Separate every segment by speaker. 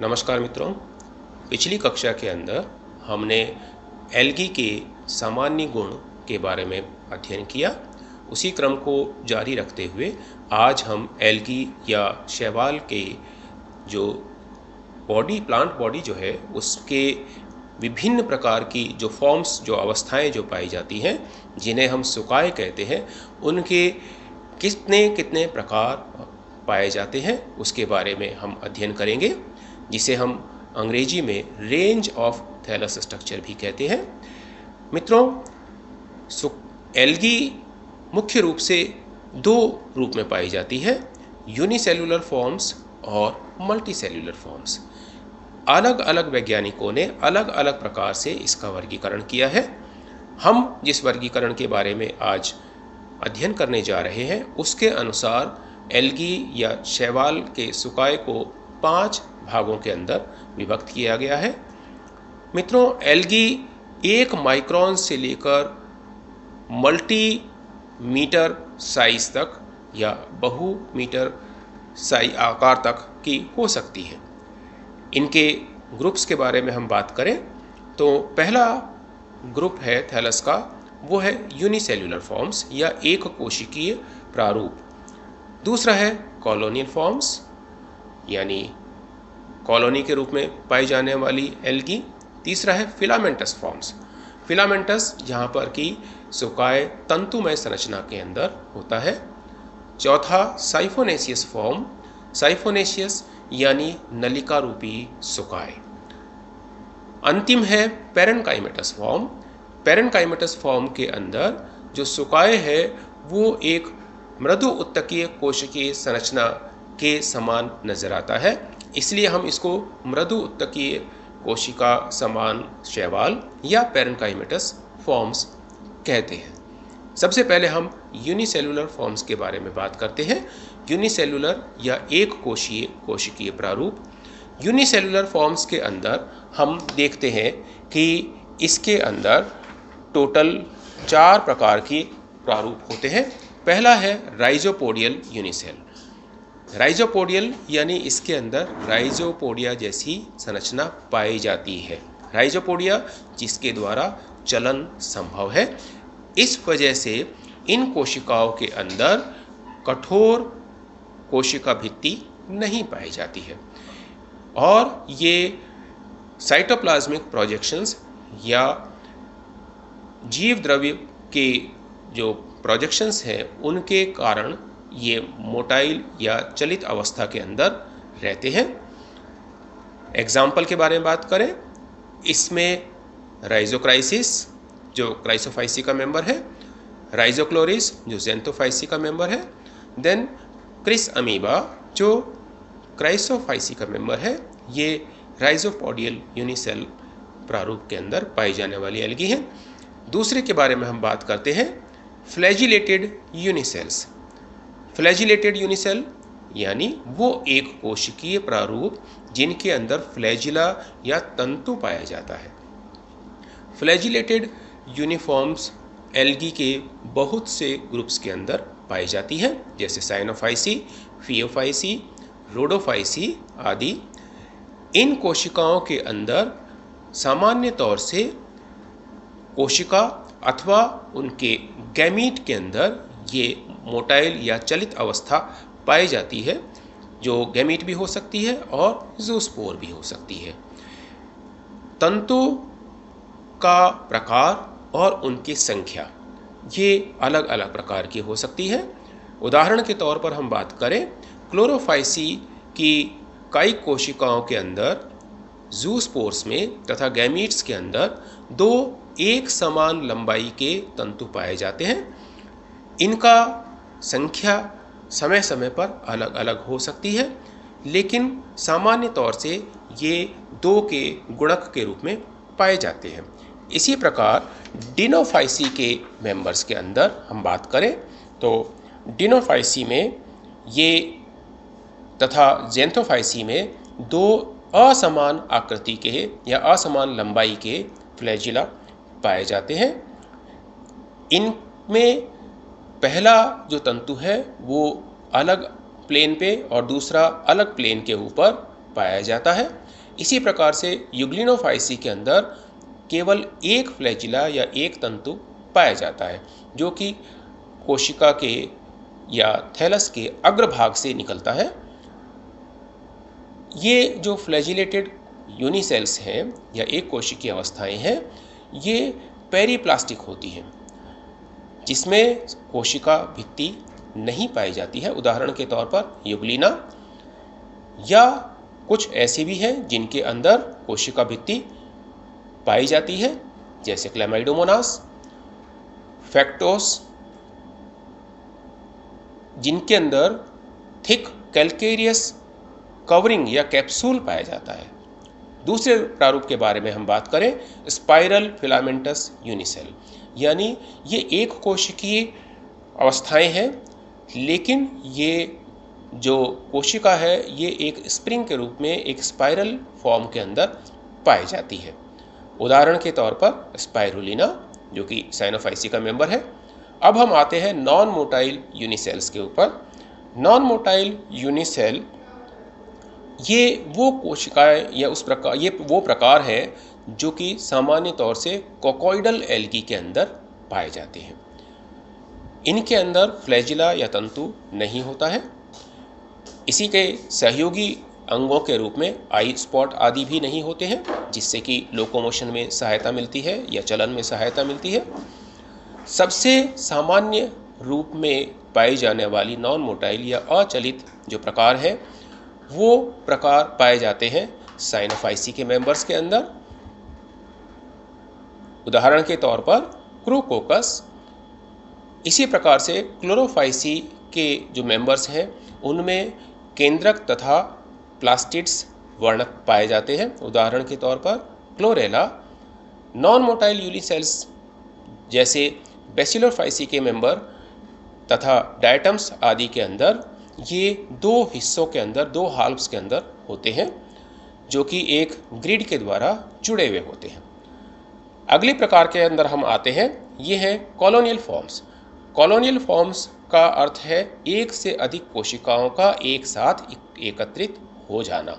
Speaker 1: नमस्कार मित्रों। पिछली कक्षा के अंदर हमने एल्गी के सामान्य गुण के बारे में अध्ययन किया। उसी क्रम को जारी रखते हुए आज हम एल्गी या शैवाल के जो प्लांट बॉडी जो है उसके विभिन्न प्रकार की जो फॉर्म्स, जो अवस्थाएं जो पाई जाती हैं, जिन्हें हम सुकाय कहते हैं, उनके कितने कितने प्रकार पाए जाते हैं उसके बारे में हम अध्ययन करेंगे, जिसे हम अंग्रेजी में रेंज ऑफ थैलस स्ट्रक्चर भी कहते हैं। मित्रों, एल्गी मुख्य रूप से दो रूप में पाई जाती है, यूनिसेलुलर फॉर्म्स और मल्टीसेलुलर फॉर्म्स। अलग अलग वैज्ञानिकों ने अलग अलग प्रकार से इसका वर्गीकरण किया है। हम जिस वर्गीकरण के बारे में आज अध्ययन करने जा रहे हैं उसके अनुसार एल्गी या शैवाल के सुकाय को 5 भागों के अंदर विभक्त किया गया है। मित्रों, एल्गी 1 माइक्रोन से लेकर मल्टी मीटर साइज तक या बहु मीटर आकार तक की हो सकती है। इनके ग्रुप्स के बारे में हम बात करें तो पहला ग्रुप है थैलस का, वो है यूनिसेल्युलर फॉर्म्स या एक कोशिकीय प्रारूप। दूसरा है कॉलोनियल फॉर्म्स, यानी कॉलोनी के रूप में पाई जाने वाली एल्गी। तीसरा है फिलामेंटस फॉर्म्स। फिलामेंटस यहाँ पर की सुकाय तंतुमय संरचना के अंदर होता है। चौथा साइफोनेशियस फॉर्म, साइफोनेशियस यानी नलिका रूपी सुकाय। अंतिम है पेरेनकाइमेटस फॉर्म। पेरेनकाइमेटस फॉर्म के अंदर जो सुकाय है वो एक मृदु उत्तकीय कोशिकीय संरचना के समान नजर आता है, इसलिए हम इसको मृदु उत्तकीय कोशिका समान शैवाल या पेरेनकाइमेटस फॉर्म्स कहते हैं। सबसे पहले हम यूनिसेलुलर फॉर्म्स के बारे में बात करते हैं। यूनिसेलुलर या एक कोशीय कोशिकीय प्रारूप। यूनिसेलुलर फॉर्म्स के अंदर हम देखते हैं कि इसके अंदर टोटल 4 प्रकार के प्रारूप होते हैं। पहला है राइजोपोडियल यूनिसेल। राइजोपोडियल यानी इसके अंदर राइजोपोडिया जैसी संरचना पाई जाती है। राइजोपोडिया जिसके द्वारा चलन संभव है। इस वजह से इन कोशिकाओं के अंदर कठोर कोशिका भित्ति नहीं पाई जाती है और ये साइटोप्लाज्मिक प्रोजेक्शंस या जीव द्रव्य के जो प्रोजेक्शंस हैं उनके कारण ये मोटाइल या चलित अवस्था के अंदर रहते हैं। एग्जाम्पल के बारे में बात करें, इसमें राइजोक्राइसिस जो क्राइसोफाइसी का मेंबर है, राइजोक्लोरिस जो जेंथोफाइसी का मेंबर है, देन क्रिस अमीबा जो क्राइसोफाइसी का मेंबर है। ये राइजोपोडियल यूनिसेल प्रारूप के अंदर पाई जाने वाली एल्गी हैं। दूसरे के बारे में हम बात करते हैं फ्लैजिलेटेड यूनिसेल्स। फ्लैजिलेटेड यूनिसेल यानी वो एक कोशिकीय प्रारूप जिनके अंदर फ्लैजिला या तंतु पाया जाता है। फ्लैजिलेटेड यूनिफॉर्म्स एल्गी के बहुत से ग्रुप्स के अंदर पाई जाती हैं, जैसे साइनोफाइसी, फियोफाइसी, रोडोफाइसी आदि। इन कोशिकाओं के अंदर सामान्य तौर से कोशिका अथवा उनके गैमीट के अंदर ये मोटाइल या चलित अवस्था पाई जाती है, जो गैमीट भी हो सकती है और ज़ूस्पोर भी हो सकती है। तंतु का प्रकार और उनकी संख्या ये अलग अलग प्रकार की हो सकती है। उदाहरण के तौर पर हम बात करें क्लोरोफाइसी की कई कोशिकाओं के अंदर ज़ूस्पोर्स में तथा गैमीट्स के अंदर 2 एक समान लंबाई के तंतु पाए जाते हैं। इनका संख्या समय समय पर अलग अलग हो सकती है, लेकिन सामान्य तौर से ये 2 के गुणक के रूप में पाए जाते हैं। इसी प्रकार डिनोफाइसी के मेंबर्स के अंदर हम बात करें तो डिनोफाइसी में ये तथा जेंथोफाइसी में 2 असमान आकृति के या असमान लंबाई के फ्लैजिला पाए जाते हैं। इनमें पहला जो तंतु है वो अलग प्लेन पे और दूसरा अलग प्लेन के ऊपर पाया जाता है। इसी प्रकार से यूग्लिनोफाइसी के अंदर केवल एक फ्लैजिला या एक तंतु पाया जाता है, जो कि कोशिका के या थैलस के अग्रभाग से निकलता है। ये जो फ्लैजिलेटेड यूनिसेल्स हैं या एक कोशिकीय अवस्थाएं हैं, ये पेरीप्लास्टिक होती हैं, जिसमें कोशिका भित्ति नहीं पाई जाती है। उदाहरण के तौर पर यूग्लिना, या कुछ ऐसे भी हैं जिनके अंदर कोशिका भित्ति पाई जाती है, जैसे क्लैमाइडोमोनास, फैक्टोस, जिनके अंदर थिक कैल्केरियस कवरिंग या कैप्सूल पाया जाता है। दूसरे प्रारूप के बारे में हम बात करें, स्पाइरल फिलामेंटस यूनिसेल, यानी ये एक कोशिकीय अवस्थाएं हैं, लेकिन ये जो कोशिका है ये एक स्प्रिंग के रूप में एक स्पाइरल फॉर्म के अंदर पाई जाती है। उदाहरण के तौर पर स्पाइरुलिना, जो कि साइनोफाइसी का मेंबर है। अब हम आते हैं नॉन मोटाइल यूनिसेल्स के ऊपर। नॉन मोटाइल यूनिसेल ये वो कोशिकाएं या ये वो प्रकार है जो कि सामान्य तौर से कोकोइडल एल्गी के अंदर पाए जाते हैं। इनके अंदर फ्लैजिला या तंतु नहीं होता है। इसी के सहयोगी अंगों के रूप में आई स्पॉट आदि भी नहीं होते हैं, जिससे कि लोकोमोशन में सहायता मिलती है या चलन में सहायता मिलती है। सबसे सामान्य रूप में पाई जाने वाली नॉन मोटाइल या अचलित जो प्रकार है, वो प्रकार पाए जाते हैं साइनोफाइसी के मेंबर्स के अंदर। उदाहरण के तौर पर क्रूकोकस। इसी प्रकार से क्लोरोफाइसी के जो मेंबर्स हैं उनमें केंद्रक तथा प्लास्टिड्स वर्णक पाए जाते हैं। उदाहरण के तौर पर क्लोरेला। नॉन मोटाइल यूनिसेल्स जैसे बैसिलोफाइसी के मेंबर तथा डायटम्स आदि के अंदर ये दो हिस्सों के अंदर, दो हाल्व्स के अंदर होते हैं, जो कि एक ग्रिड के द्वारा जुड़े हुए होते हैं। अगले प्रकार के अंदर हम आते हैं, ये है कॉलोनियल फॉर्म्स। कॉलोनियल फॉर्म्स का अर्थ है एक से अधिक कोशिकाओं का एक साथ एकत्रित हो जाना।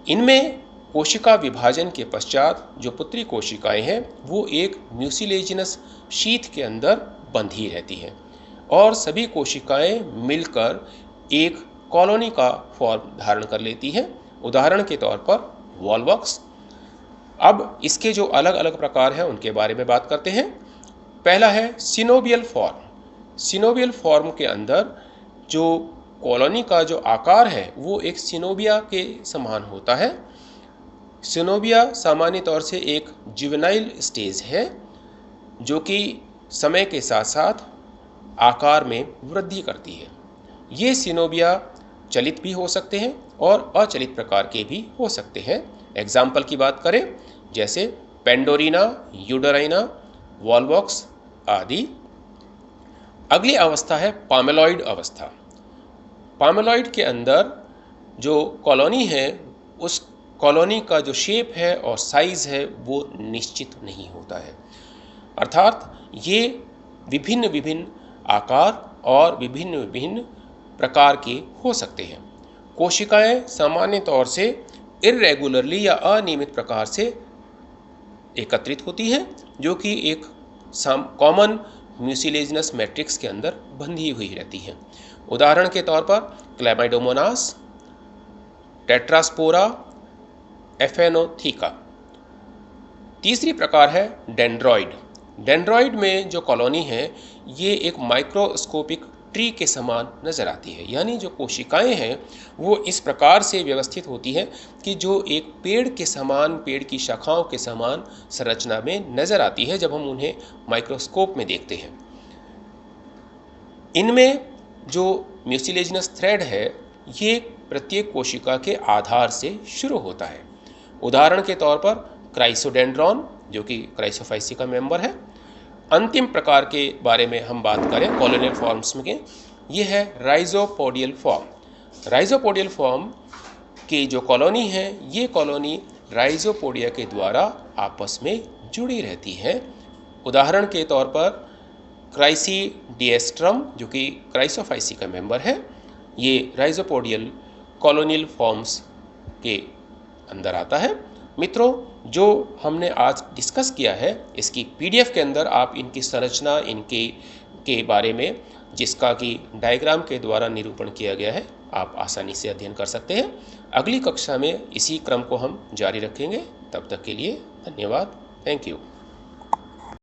Speaker 1: इनमें कोशिका विभाजन के पश्चात जो पुत्री कोशिकाएं हैं वो एक म्यूसिलेजिनस शीथ के अंदर बंधी रहती हैं और सभी कोशिकाएं मिलकर एक कॉलोनी का फॉर्म धारण कर लेती हैं। उदाहरण के तौर पर वॉल्वॉक्स। अब इसके जो अलग अलग प्रकार हैं उनके बारे में बात करते हैं। पहला है सिनोबियल फॉर्म। सिनोबियल फॉर्म के अंदर जो कॉलोनी का जो आकार है वो एक सिनोबिया के समान होता है। सिनोबिया सामान्य तौर से एक जुवेनाइल स्टेज है जो कि समय के साथ साथ आकार में वृद्धि करती है। ये सिनोबिया चलित भी हो सकते हैं और अचलित प्रकार के भी हो सकते हैं। एग्जाम्पल की बात करें जैसे पेंडोरिना, यूडराइना, वॉल्वॉक्स आदि। अगली अवस्था है पामेलॉइड अवस्था। पामेलॉइड के अंदर जो कॉलोनी है उस कॉलोनी का जो शेप है और साइज है वो निश्चित नहीं होता है, अर्थात ये विभिन्न विभिन्न आकार और विभिन्न विभिन्न प्रकार के हो सकते हैं। कोशिकाएं सामान्य तौर से इर्रेगुलरली या अनियमित प्रकार से एकत्रित होती हैं, जो कि एक कॉमन म्यूसिलेजिनस मैट्रिक्स के अंदर बंधी हुई रहती हैं। उदाहरण के तौर पर क्लैमाइडोमोनास, टेट्रास्पोरा, एफेनोथीका। तीसरी प्रकार है डेंड्रॉइड। डेंड्रॉइड में जो कॉलोनी है ये एक माइक्रोस्कोपिक ट्री के समान नज़र आती है, यानी जो कोशिकाएं हैं वो इस प्रकार से व्यवस्थित होती हैं कि जो एक पेड़ के समान, पेड़ की शाखाओं के समान संरचना में नज़र आती है जब हम उन्हें माइक्रोस्कोप में देखते हैं। इनमें जो म्यूसिलेजिनस थ्रेड है ये प्रत्येक कोशिका के आधार से शुरू होता है। उदाहरण के तौर पर क्राइसोडेंड्रॉन, जो कि क्राइसोफाइसी का मेंबर है। अंतिम प्रकार के बारे में हम बात करें कॉलोनियल फॉर्म्स में, ये है राइजोपोडियल फॉर्म। राइजोपोडियल फॉर्म की जो कॉलोनी है ये कॉलोनी राइजोपोडिया के द्वारा आपस में जुड़ी रहती है। उदाहरण के तौर पर क्राइसीडिएस्ट्रम, जो कि क्राइसोफाइसी का मेंबर है, ये राइजोपोडियल कॉलोनियल फॉर्म्स के अंदर आता है। मित्रों, जो हमने आज डिस्कस किया है इसकी पीडीएफ के अंदर आप इनकी संरचना, इनके के बारे में जिसका कि डायग्राम के द्वारा निरूपण किया गया है, आप आसानी से अध्ययन कर सकते हैं। अगली कक्षा में इसी क्रम को हम जारी रखेंगे। तब तक के लिए धन्यवाद। Thank you.